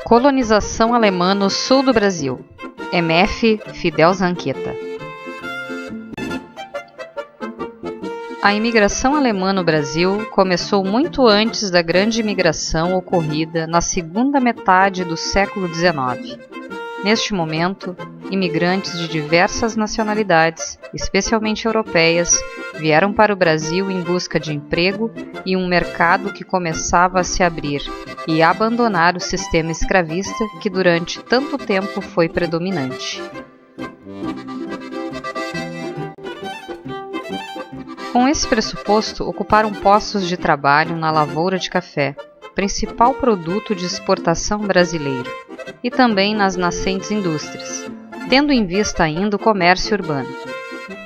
Colonização alemã no sul do Brasil. MF Fidel Zanqueta. A imigração alemã no Brasil começou muito antes da grande imigração ocorrida na segunda metade do século XIX. Neste momento, imigrantes de diversas nacionalidades, especialmente europeias, vieram para o Brasil em busca de emprego e um mercado que começava a se abrir e abandonar o sistema escravista que durante tanto tempo foi predominante. Com esse pressuposto, ocuparam postos de trabalho na lavoura de café, principal produto de exportação brasileiro, e também nas nascentes indústrias, tendo em vista ainda o comércio urbano.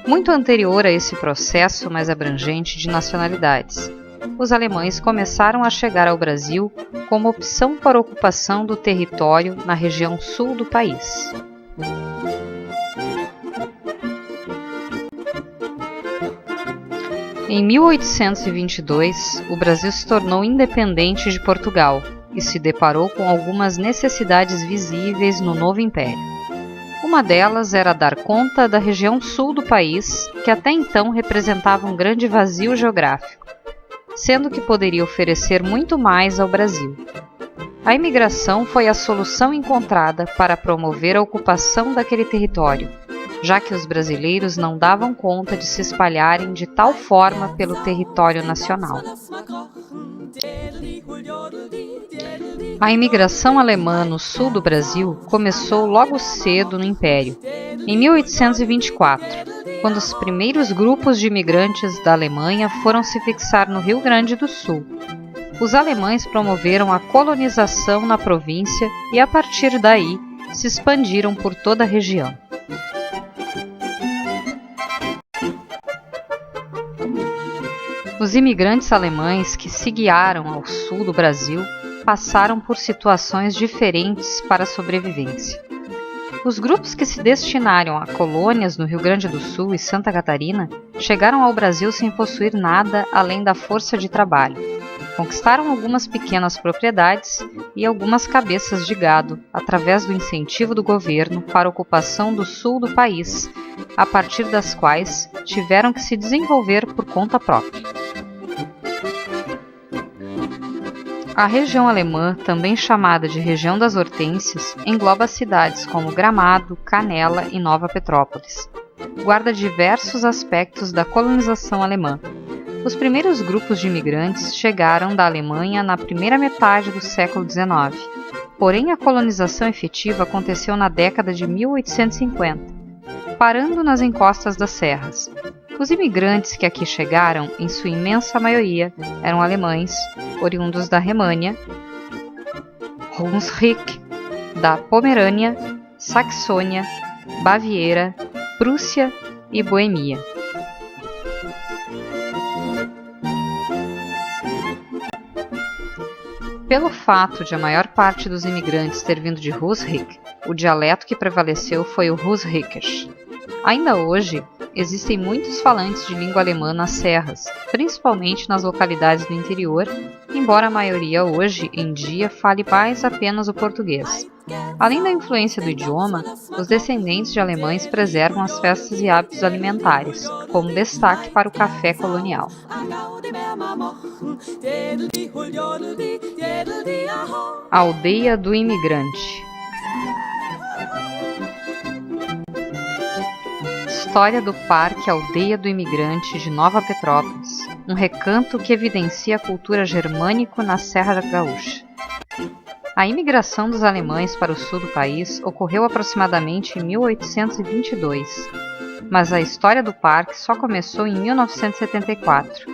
Muito anterior a esse processo mais abrangente de nacionalidades, os alemães começaram a chegar ao Brasil como opção para ocupação do território na região sul do país. Em 1822, o Brasil se tornou independente de Portugal e se deparou com algumas necessidades visíveis no novo império. Uma delas era dar conta da região sul do país, que até então representava um grande vazio geográfico, sendo que poderia oferecer muito mais ao Brasil. A imigração foi a solução encontrada para promover a ocupação daquele território, já que os brasileiros não davam conta de se espalharem de tal forma pelo território nacional. A imigração alemã no sul do Brasil começou logo cedo no Império, em 1824, quando os primeiros grupos de imigrantes da Alemanha foram se fixar no Rio Grande do Sul. Os alemães promoveram a colonização na província e, a partir daí, se expandiram por toda a região. Os imigrantes alemães que se guiaram ao sul do Brasil passaram por situações diferentes para a sobrevivência. Os grupos que se destinaram a colônias no Rio Grande do Sul e Santa Catarina chegaram ao Brasil sem possuir nada além da força de trabalho. Conquistaram algumas pequenas propriedades e algumas cabeças de gado através do incentivo do governo para a ocupação do sul do país, a partir das quais tiveram que se desenvolver por conta própria. A região alemã, também chamada de região das Hortênsias, engloba cidades como Gramado, Canela e Nova Petrópolis. Guarda diversos aspectos da colonização alemã. Os primeiros grupos de imigrantes chegaram da Alemanha na primeira metade do século XIX, porém a colonização efetiva aconteceu na década de 1850, parando nas encostas das serras. Os imigrantes que aqui chegaram, em sua imensa maioria, eram alemães, oriundos da Remânia, Hunsrück, da Pomerânia, Saxônia, Baviera, Prússia e Boemia. Pelo fato de a maior parte dos imigrantes ter vindo de Hunsrück, o dialeto que prevaleceu foi o Hunsrückisch. Ainda hoje, existem muitos falantes de língua alemã nas serras, principalmente nas localidades do interior, embora a maioria hoje em dia fale mais apenas o português. Além da influência do idioma, os descendentes de alemães preservam as festas e hábitos alimentares, como destaque para o café colonial. Aldeia do Imigrante. História do Parque Aldeia do Imigrante de Nova Petrópolis, um recanto que evidencia a cultura germânico na Serra Gaúcha. A imigração dos alemães para o sul do país ocorreu aproximadamente em 1822, mas a história do parque só começou em 1974,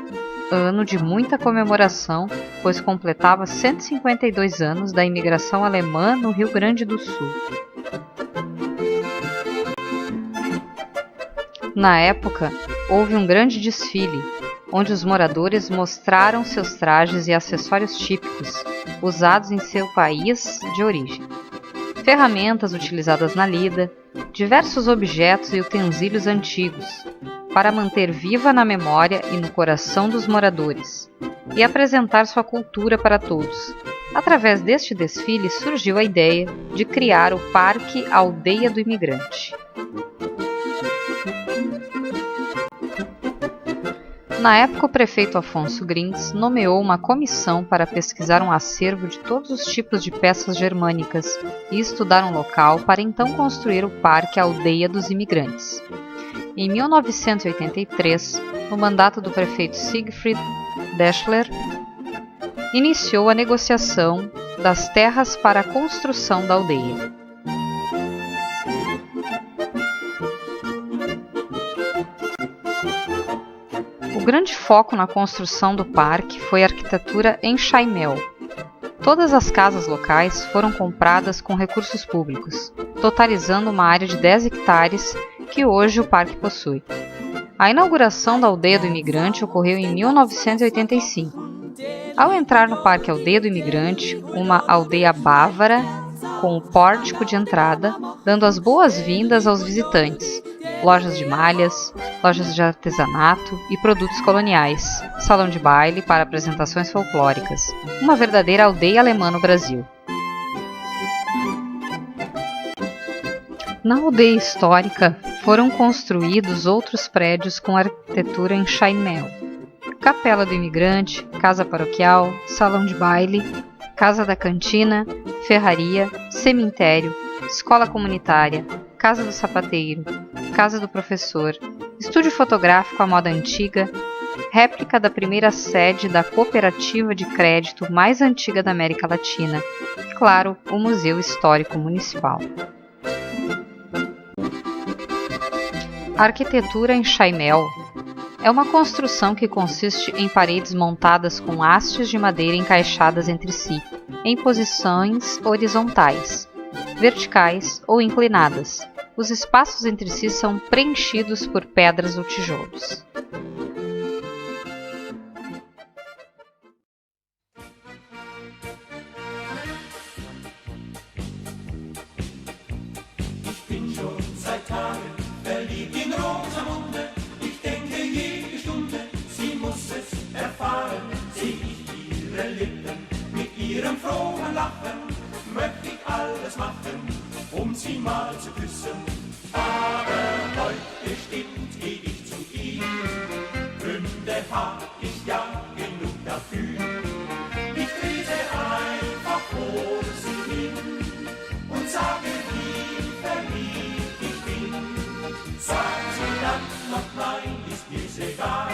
ano de muita comemoração, pois completava 152 anos da imigração alemã no Rio Grande do Sul. Na época, houve um grande desfile, onde os moradores mostraram seus trajes e acessórios típicos, usados em seu país de origem. Ferramentas utilizadas na lida, diversos objetos e utensílios antigos, para manter viva na memória e no coração dos moradores, e apresentar sua cultura para todos, Através deste desfile surgiu a ideia de criar o Parque Aldeia do Imigrante. Na época, o prefeito Afonso Grins nomeou uma comissão para pesquisar um acervo de todos os tipos de peças germânicas e estudar um local para então construir o Parque Aldeia dos Imigrantes. Em 1983, no mandato do prefeito Siegfried Deschler, iniciou a negociação das terras para a construção da aldeia. O grande foco na construção do parque foi a arquitetura em chaimel. Todas as casas locais foram compradas com recursos públicos, totalizando uma área de 10 hectares que hoje o parque possui. A inauguração da Aldeia do Imigrante ocorreu em 1985. Ao entrar no Parque Aldeia do Imigrante, uma aldeia bávara com o pórtico de entrada, dando as boas-vindas aos visitantes, lojas de malhas, lojas de artesanato e produtos coloniais, salão de baile para apresentações folclóricas, uma verdadeira aldeia alemã no Brasil. Na aldeia histórica foram construídos outros prédios com arquitetura em chaimel: Capela do Imigrante, Casa Paroquial, Salão de Baile, Casa da Cantina, Ferraria, Cemitério, Escola Comunitária, Casa do Sapateiro, Casa do Professor, Estúdio Fotográfico à Moda Antiga, réplica da primeira sede da cooperativa de crédito mais antiga da América Latina e, claro, o Museu Histórico Municipal. A arquitetura em chaimel é uma construção que consiste em paredes montadas com hastes de madeira encaixadas entre si, em posições horizontais, verticais ou inclinadas. Os espaços entre si são preenchidos por pedras ou tijolos. Sie mal zu küssen, aber heute stimmt, geh ich zu ihm. Gründe hab ich ja genug dafür. Ich trete einfach vor sie hin und sage, wie verliebt ich bin. Sagt sie dann noch nein, ist mir's egal,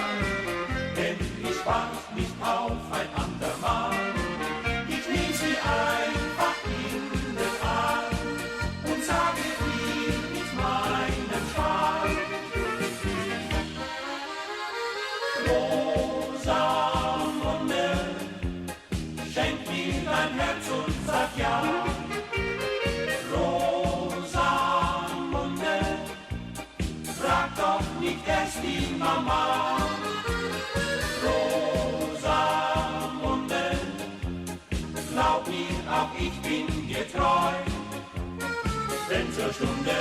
denn ich wart nicht auf ein andermal. Ich nehm sie einfach in den Arm und sage viel mit meinem Schal. Rosamunde, schenk mir dein Herz und sag ja. Rosamunde, frag doch nicht erst die Mama. Rosamunde, glaub mir, auch ich bin dir treu. Wenn zur Stunde